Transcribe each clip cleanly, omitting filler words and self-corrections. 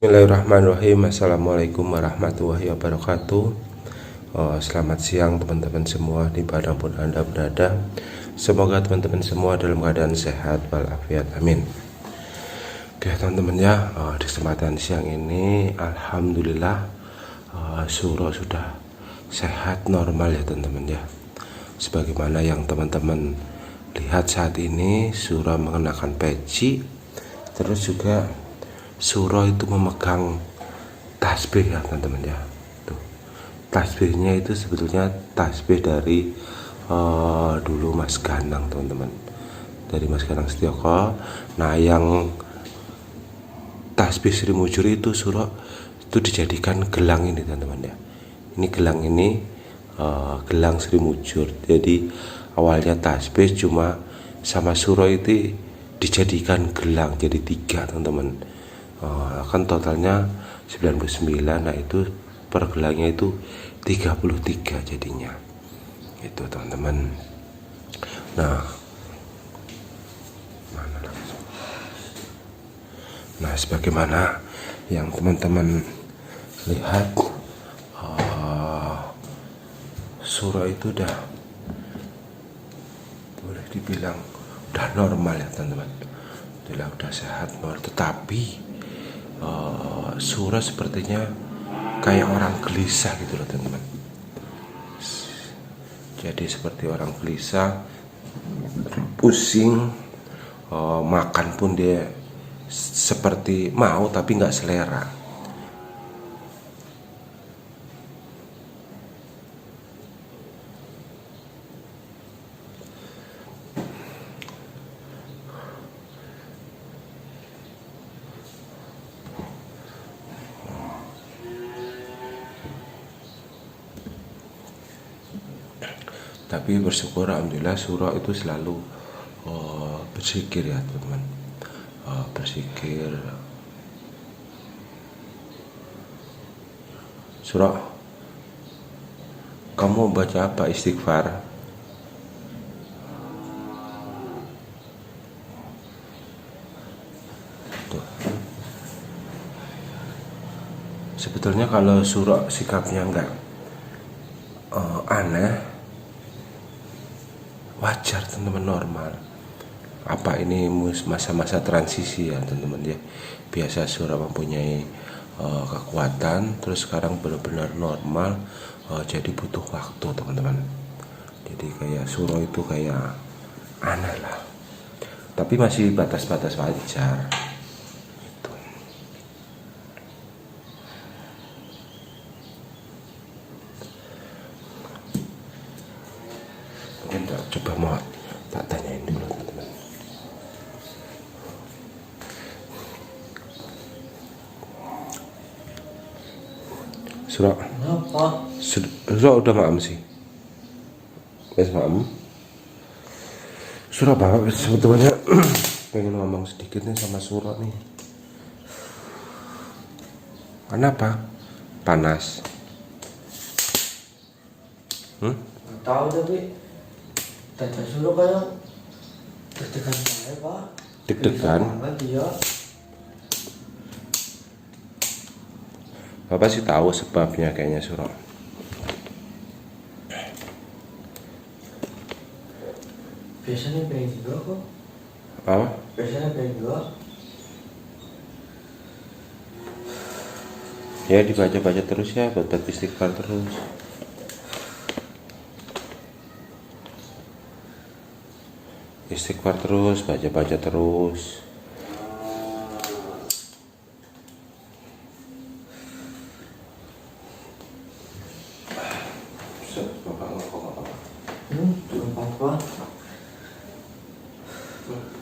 Bismillahirrahmanirrahim. Assalamualaikum warahmatullahi wabarakatuh. Selamat siang teman-teman semua dimanapun Anda berada. Semoga teman-teman semua dalam keadaan sehat walafiat, amin. Oke teman-teman ya, di kesempatan siang ini alhamdulillah Suro sudah sehat normal ya teman-teman ya. Sebagaimana yang teman-teman lihat saat ini, Suro mengenakan peci, terus juga Suro itu memegang tasbih ya teman-teman ya. Tuh, tasbihnya itu sebetulnya tasbih dari dulu Mas Ganang teman-teman, dari Mas Ganang Setioko. Nah yang tasbih Sri Mujur itu Suro itu dijadikan gelang ini teman-teman ya. Ini gelang ini gelang Sri Mujur. Jadi awalnya tasbih cuma sama Suro itu dijadikan gelang jadi 3 teman-teman. Kan totalnya 99. Nah itu per gelangnya itu 33 jadinya itu teman-teman. Nah sebagaimana yang teman-teman lihat, Suro itu udah boleh dibilang udah normal ya teman-teman. Udah sehat normal, tetapi Suro sepertinya kayak orang gelisah gitu loh teman-teman. Jadi seperti orang gelisah, pusing, makan pun dia seperti mau tapi nggak selera. Tapi bersyukur alhamdulillah Suro itu selalu berzikir ya teman-teman. Berzikir. Suro, kamu baca apa istighfar? Tuh. Sebetulnya kalau Suro sikapnya enggak aneh, wajar teman-teman, normal. Apa ini masa-masa transisi ya teman-teman ya. Biasa Suro mempunyai kekuatan, terus sekarang benar-benar normal, jadi butuh waktu teman-teman. Jadi kayak Suro itu kayak aneh lah, tapi masih batas-batas wajar gitu. Mungkin coba mau tak tanyain dulu teman-teman. Suro, Suro udah maam sih, wes maam. Suro bapak sebetulnya pengen ngomong sedikit nih sama Suro nih. Kenapa? Panas? Tahu tapi Tata Suro kayak deg-degan saya pak. Deg-degan? Iya. Bapak sih tahu sebabnya kayaknya Suro. Biasanya pengen juga kok. Apa? Biasanya pengen juga. Ya dibaca-baca terus ya, buat istighfar terus. Istighfar terus, baca-baca terus. Bapak ngomong apa? Apa?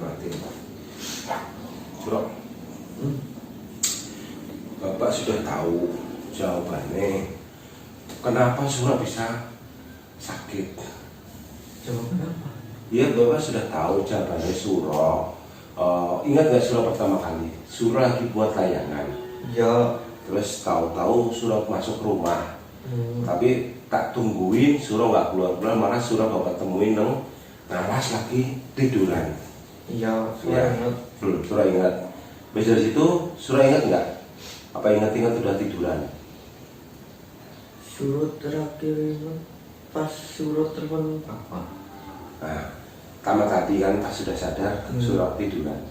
Mati. Suro. Bapak sudah tahu jawabannya. Kenapa Suro bisa sakit? Jawaban apa? Iya, Bapak sudah tahu jawabannya Suro. Ingat gak Suro pertama kali? Suro lagi buat layangan. Ya. Terus tahu-tahu Suro masuk rumah. Tapi tak tungguin Suro nggak keluar-keluar, malah Suro Bapak temuin dong ngawas lagi tiduran. Iya. Suro ingat. Suro ingat. Besok dari situ Suro ingat nggak Apa ingat-ingat udah tiduran? Suruh terakhir ini pas suruh telepon papa. Nah, tamat tadi kan pas sudah sadar Surah tiduran.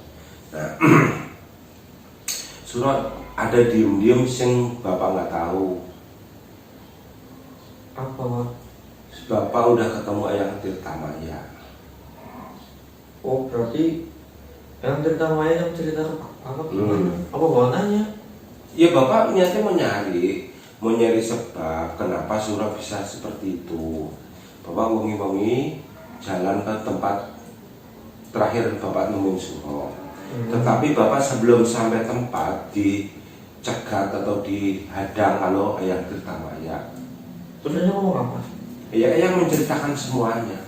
Nah, Surah ada diem-diem sing bapak nggak tahu. Apa Pak? Bapak udah ketemu Eyang Tirta Maya. Oh berarti yang cerita Maya yang cerita ke papa gimana? Apa Bapak nanya? Ya bapak niatnya mau nyari sebab kenapa Surah bisa seperti itu. Bapak wengi-wengi jalan ke tempat terakhir bapak nemuin Surah. Tetapi bapak sebelum sampai tempat dicegat atau dihadang kalau Eyang Tirta Maya. Terus dia ngomong apa? Ya Eyang menceritakan semuanya.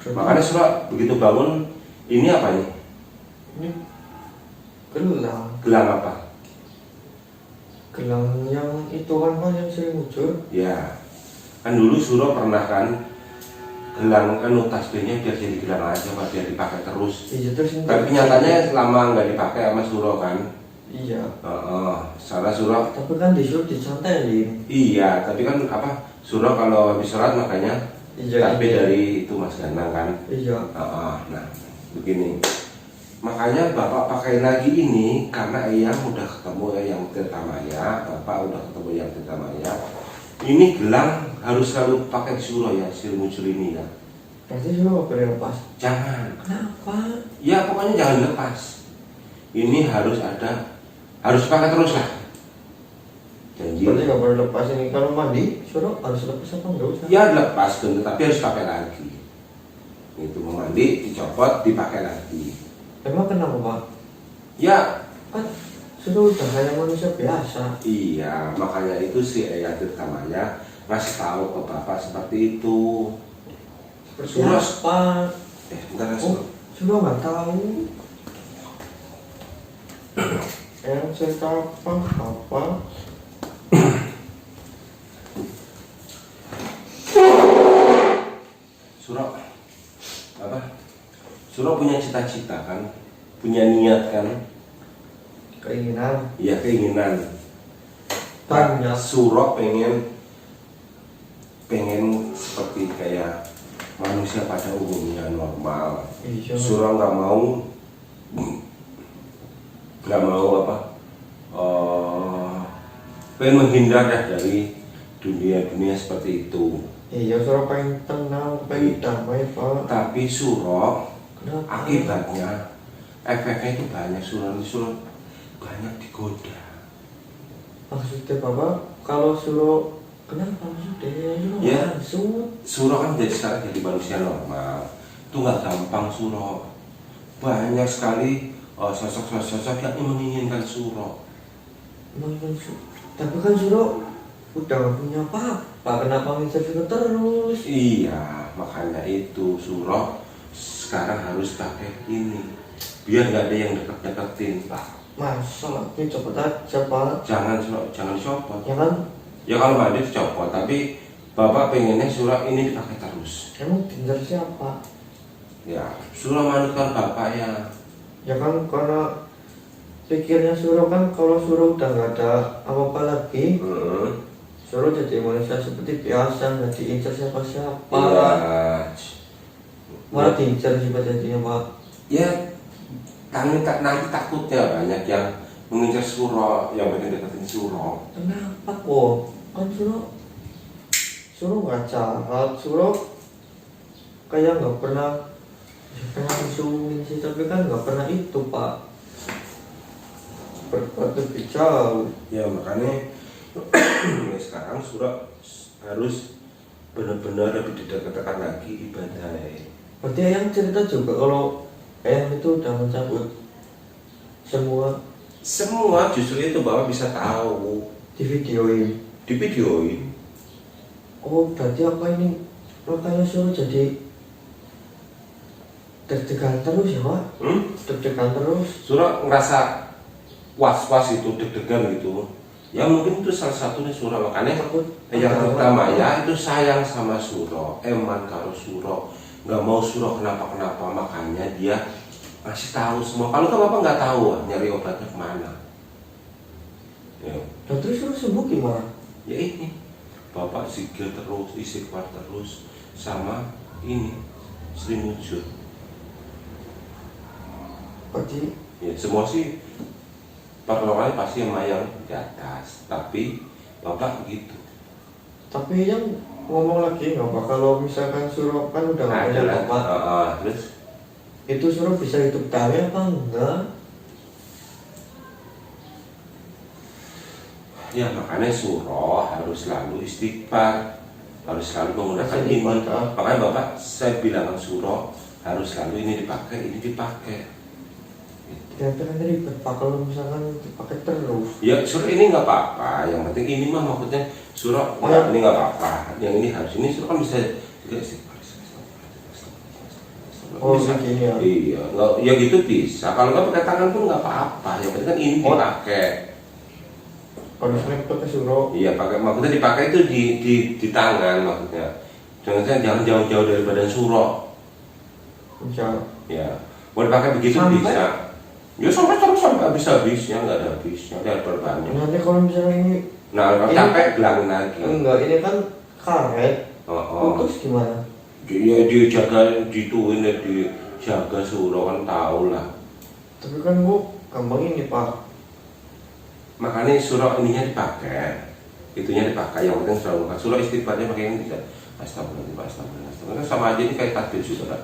Berarti Makanya Surah begitu bangun, ini apa nih? ini gelang. Gelang apa? Gelang yang itu kan Pak yang sering muncul. Ya, kan dulu Surah pernah kan gelang kan tasbihnya biar jadi gelang aja, biar dipakai terus. Iya terus ini. Tapi nyatanya lama nggak dipakai sama Surah kan. Iya. Salah Surah. Tapi kan disuruh disantelin. Iya, tapi kan apa Surah kalau habis sholat makanya Iya. tasbih Iya. dari itu Mas Ganang kan. Iya. Nah begini. Makanya bapak pakai lagi ini karena Eyang udah ketemu Eyang Tirta Maya, bapak udah ketemu Eyang Tirta Maya. Ini gelang harus selalu pakai Surah ya, muncul ini ya. Berarti suruh apa boleh lepas? Jangan. Kenapa? Ya pokoknya jangan lepas. Ini harus pakai terus lah. Janji. Berarti nggak boleh lepas ini kalau mandi suruh harus lepas apa nggak usah? Ya lepas bener, tapi harus pakai lagi. Itu mau mandi, dicopot, dipakai lagi. Emang kenapa Pak? Ya, Kan suruh udah kayak manusia biasa. iya, makanya itu si Eyang Tirta Maya ngasih tahu ke bapak seperti itu. Surah, Apa? bentar ya, Oh, suruh nggak tahu. Yang cerita apa? Surah, apa? Surah punya cita-cita kan, punya niat kan, Keinginan. iya keinginan. Banyak. Surah pengen seperti kayak manusia pada umumnya normal. Iya. Surah nggak mau apa? Pengen menghindar dari dunia seperti itu. Iya, suruh pengen tenang, pengen damai Pak. Tapi Surah Kenapa? akibatnya efeknya itu banyak. Surah banyak digoda. Maksudnya Bapak, kalau suruh kenapa maksudnya? Suruh Ya. langsung. Surah kan sekarang jadi manusia normal. Itu nggak gampang Surah. Banyak sekali sosok-sosok yang menginginkan Surah. Tapi kan suruh udah gak punya apa-apa, kenapa ngincer suruh terus? Iya, makanya itu Surah sekarang harus pakai ini biar nggak ada yang deket-deketin Pak. Masa lagi cepet aja Pak. Jangan copot. Ya kan? Ya kalau mandi dicopot, tapi bapak pengennya Surah ini dipakai terus. Emang ngincer siapa? Ya, Surah manutkan bapak ya. Ya kan karena pikirnya suruh kan kalau suruh udah gak ada apa-apa lagi, suruh jadi manusia seperti biasa, nggak diincar siapa-siapa. Iya. Malah diincar siapa jadinya Pak. Ya, nanti takutnya banyak yang mengincar Surah, yang pengen deketin Surah. Kenapa kok? Kan suruh nggak jahat, suruh kayak nggak pernah, ya pernah disungin sih, tapi kan nggak pernah itu Pak. Berbuat lebih jauh. Ya makanya mulai sekarang Surah harus benar-benar lebih didekatkan lagi ibadah. Berarti yang cerita juga kalau yang itu udah mencabut semua Justru itu bapak bisa tahu di videoin. di videoin. Oh berarti apa ini makanya suruh jadi deg-degan terus ya Pak? Deg-degan terus. Surah ngerasa was-was itu deg-degan gitu. Ya mungkin itu salah satunya Surah, makanya Takut. yang pertama ya itu sayang sama Surah, eman karo Surah, nggak mau Surah kenapa-kenapa, makanya dia ngasih tahu semua. Kalau kan bapak nggak tahu nyari obatnya kemana. Ya. Nah terus suruh sembuh gimana? Ya ini bapak zikir terus, istighfar terus, sama ini Sri Mujur. Berarti Ya semua sih perlawannya pasti yang di atas, tapi bapak begitu. tapi yang ngomong lagi nggak pak kalau misalkan suruh kan udah nggak punya Adalah, bapak, terus itu suruh bisa hidup dari apa enggak? ya makanya surah harus selalu istighfar, harus selalu menggunakan ini. Istighfar. Makanya bapak saya bilang surah harus selalu ini dipakai. Ya kan ribet pak kalau misalkan dipakai terus. Ya surah ini nggak apa-apa, yang penting ini mah maksudnya surah enggak, ini nggak apa-apa, yang ini harus ini surah kan bisa juga istighfar. Oh Bisa. begini ya. Iya, nggak, ya gitu bisa. Kalau nggak pakai tangan pun nggak apa-apa. Yang penting kan ini dipakai. Kalau sering pakai suruh. Iya, pakai. Maksudnya dipakai itu di tangan maksudnya. Jangan jauh-jauh dari badan surah. Misal. Ya, mau dipakai begitu Sampai? bisa. Ya sampai terus sampai habis-habisnya, nggak ada habisnya, nggak ada berbanyak. Nanti kalau misalnya ini Nah, kalau Ini- capek bilangin lagi. enggak, ini kan karet, Oh. putus gimana? Ya dijaga, dituin ya dijaga surah kan tahu lah. Tapi kan bu, gampang ini pak. Makanya surah ininya dipakai, itunya dipakai. Yang penting surah istighfarnya pakai ini bisa. Astagfirullah, astagfirullah, astagfirullah. Kan sama aja ini kayak takbir surah.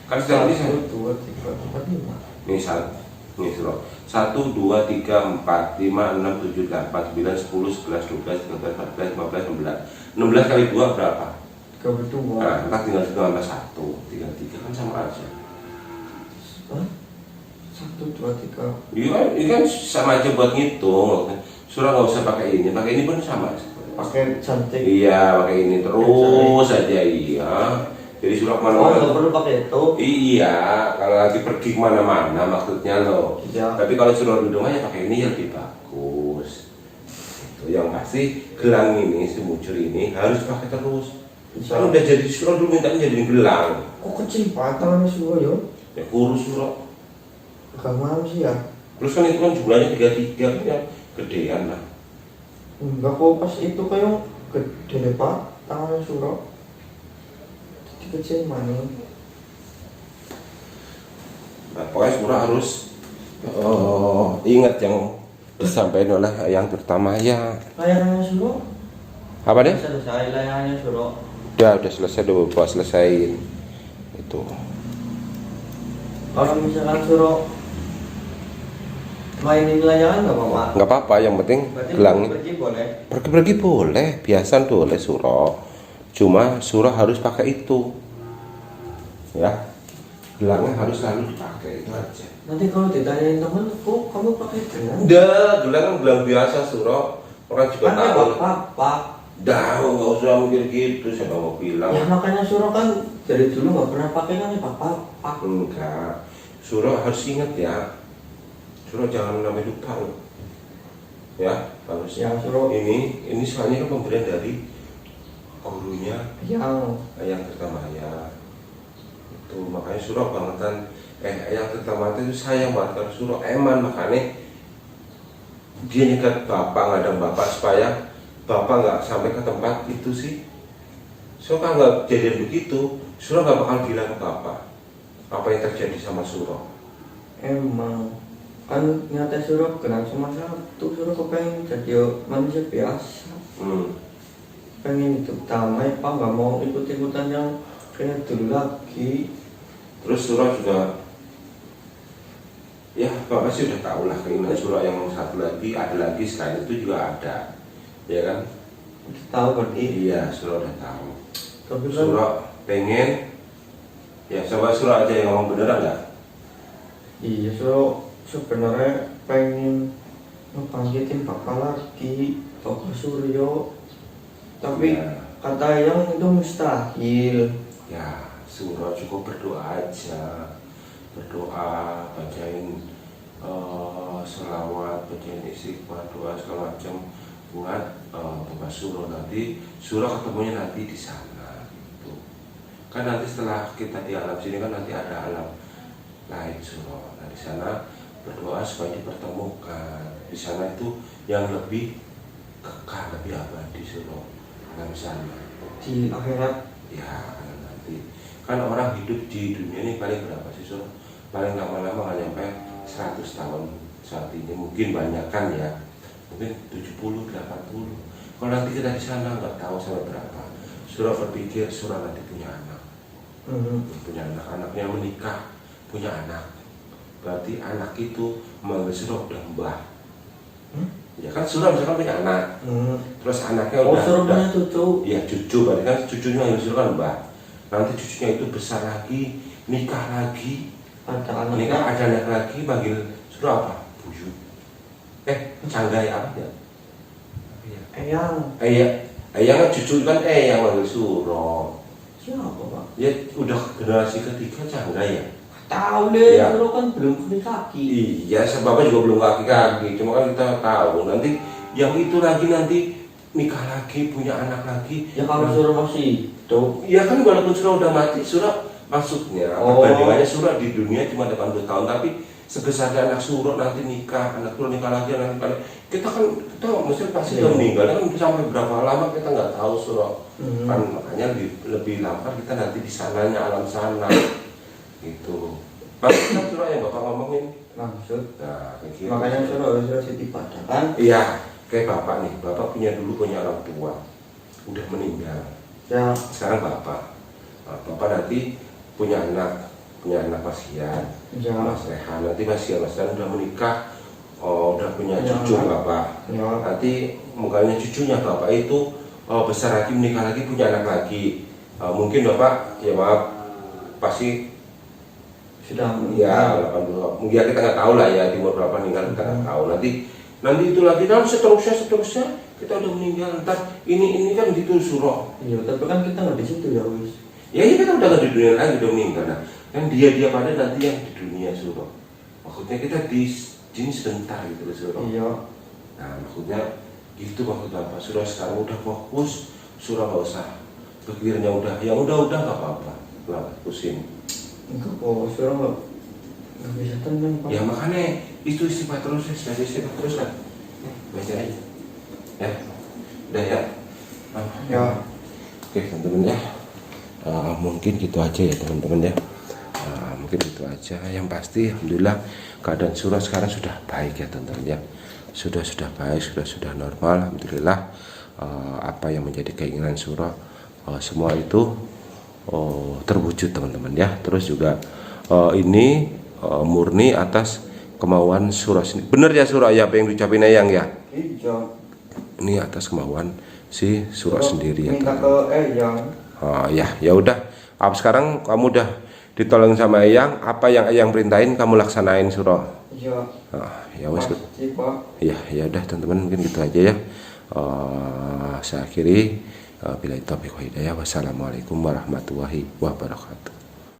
Kan setiap ini 1, 2, 3, 4, 5. ini surah 1, 2, 3, 4, 5, 6, 7, 8, 9, 10, 11, 12, 13, 14, 15, 16. 16 kali 2 berapa? 32. Nah, kita tinggal tambah 1, tinggal 3 kan sama aja. Hah? 1, 2, 3. Ini kan sama aja buat ngitung. Surah nggak usah pakai ini pun sama. Pakai cantik. Iya, pakai ini terus aja iya. Jadi surah Oh, kemana-mana. nggak perlu pakai itu. Iya, kalau lagi pergi kemana-mana maksudnya loh. Iya. Tapi kalau surah di rumah ya pakai ini yang lebih bagus. Itu yang pasti gelang ini, si mujur ini harus pakai terus. Bisa. Kalau udah jadi surah dulu minta jadi gelang. Kok kecil pak tangannya semua yo? Ya kurus surah. Gak mau sih ya. Terus kan itu kan jumlahnya 33 kan ya gedean lah. Enggak kok pas itu kayak gede deh pak tangannya suruh. Jadi kecil mana? Nah, pokoknya surah harus ingat yang disampaikan oleh yang pertama ya. Layanannya suruh. Apa deh? Selesai layanannya suruh. Udah selesai, udah bapak selesaiin itu. Kalau misalkan suruh mainin layangan nggak apa-apa. Nggak apa-apa, yang penting Berarti gelang pergi boleh. pergi-pergi boleh, biasa boleh surah. Cuma surah harus pakai itu, ya. Gelangnya harus selalu dipakai itu aja. Nanti kalau ditanyain temen, kok kamu pakai gelang? Udah, gelang kan gelang biasa surah. Orang juga Kan tahu. bapak. Dah, nggak usah mikir gitu. Siapa mau bilang? Ya makanya suruh kan dari dulu nggak pernah pakai kan ya bapak. Enggak. Surah harus ingat ya. Surah jangan namanya lupa loh. Ya, harus. Ya suruh Ini soalnya kan pemberian dari gurunya yang pertama ya. Itu makanya surah bangetan. Yang pertama itu sayang banget kalau surah eman, makanya dia nyekat bapak, ngadang bapak supaya bapak nggak sampai ke tempat itu sih. So kan nggak jadian begitu, surah nggak bakal bilang ke bapak apa yang terjadi sama surah. emang kan nyata suruh kenal cuma satu suruh kepengen jadi manusia biasa. Pengen hidup damai pak nggak mau ikut-ikutan yang kayak dulu lagi. Terus surah juga, ya bapak sih udah tahu lah keinginan surah yang satu lagi, ada lagi selain itu juga ada, ya kan? Udah tahu berarti. Iya, surah udah tahu. Tapi kan Surah pengen, ya coba surah aja yang ngomong beneran nggak? iya suruh sebenarnya pengen ngebangkitin bapak lagi, bapak Suryo. Tapi Ya. kata yang itu mustahil. Ya, surah cukup berdoa aja, berdoa, bacain selawat, bacain istighfar, doa segala macam buat bapak surah. Nanti surah ketemunya nanti di sana gitu. Kan nanti setelah kita di alam sini kan nanti ada alam lain surah. Nah di sana berdoa supaya dipertemukan. Di sana itu yang lebih kekal, lebih abadi surah alam sana. Di akhirat. Ya, nanti kan orang hidup di dunia ini paling berapa sih surah? Paling lama-lama nggak nyampe 100 tahun saat ini, mungkin banyak kan ya, mungkin 70, 80. Kalau nanti kita di sana nggak tahu sampai berapa. Surah berpikir surah nanti punya anak, punya anak-anaknya menikah, punya anak. Berarti anak itu manggil surah udah mbah. Ya kan surah misalkan punya anak, terus anaknya udah punya cucu. Iya cucu, berarti kan cucunya manggil surah kan mbah. Nanti cucunya itu besar lagi, nikah lagi, nikah ada anak lagi, manggil surah apa? Buyut. Canggai apa ya? Eyang kan cucu kan eyang manggil surah. Siapa Pak? Ya udah generasi ketiga canggai ya. Tahu deh, Ya. surah kan belum punya kaki. Iya, sebabnya juga belum kaki-kaki. Cuma kan kita tahu nanti yang itu lagi nanti nikah lagi, punya anak lagi. Ya kalau surah masih hidup. Ya kan walaupun surah udah mati, surah maksudnya perbandingannya surah di dunia cuma 80 tahun, tapi sebesar anak surah nanti nikah, anak surah nikah lagi, anak nikah lagi. Kita mesti pasti udah meninggal kan sampai berapa lama kita nggak tahu surah. Kan makanya lebih lama kita nanti di sananya alam sana. Gitu. Maksud kan surah yang Bapak ngomongin? Maksud. Nah, kayak gitu. Makanya surah istifadah kan? Iya, kayak Bapak nih. Bapak punya orang tua, udah meninggal. Ya. Sekarang Bapak nanti punya anak Mas Hian, Ya. Mas Rehan. Nanti Mas Rehan udah menikah, udah punya cucu Bapak. Ya. Nanti mukanya cucunya Bapak itu besar lagi, menikah lagi, punya anak lagi. Mungkin Bapak, ya maaf, pasti Sudah ya 80, mungkin kita nggak tahu lah ya di umur berapa meninggal, kita nggak tahu. Nanti itu lagi dan seterusnya kita udah meninggal, ntar ini kan gitu surah. Iya, tapi kan kita nggak di situ ya wis. Ya kita udah nggak di dunia lagi, udah meninggal. Nah, kan dia pada nanti yang di dunia surah. Maksudnya kita di sini sebentar gitu surah. Iya. Nah maksudnya gitu maksud Bapak. Surah sekarang udah fokus, surah nggak usah pikirnya yang udah nggak apa-apa, nggak pusing. Enggak kok, surah nggak bisa tenang Pak. Ya makanya itu istighfar terus lah. Baca aja. Ya, udah ya. Ya. Oke teman-teman ya. Mungkin gitu aja ya teman-teman ya. Mungkin itu aja. Yang pasti alhamdulillah keadaan surah sekarang sudah baik ya teman-teman ya. Sudah baik, sudah normal alhamdulillah. Apa yang menjadi keinginan surah semua itu terwujud teman-teman ya. Terus juga ini murni atas kemauan surah sendiri. Bener ya surah ya apa yang diucapin Eyang ya? Iya. Ini atas kemauan si surah sendiri ya. Minta ke Eyang. Ya udah. Sekarang kamu udah ditolong sama Eyang. Apa yang Eyang perintahin kamu laksanain surah. Iya. Ya wes. Ya udah teman-teman mungkin gitu aja ya. Saya akhiri. Bila taufiq wa hidayah. Wassalamualaikum warahmatullahi wabarakatuh.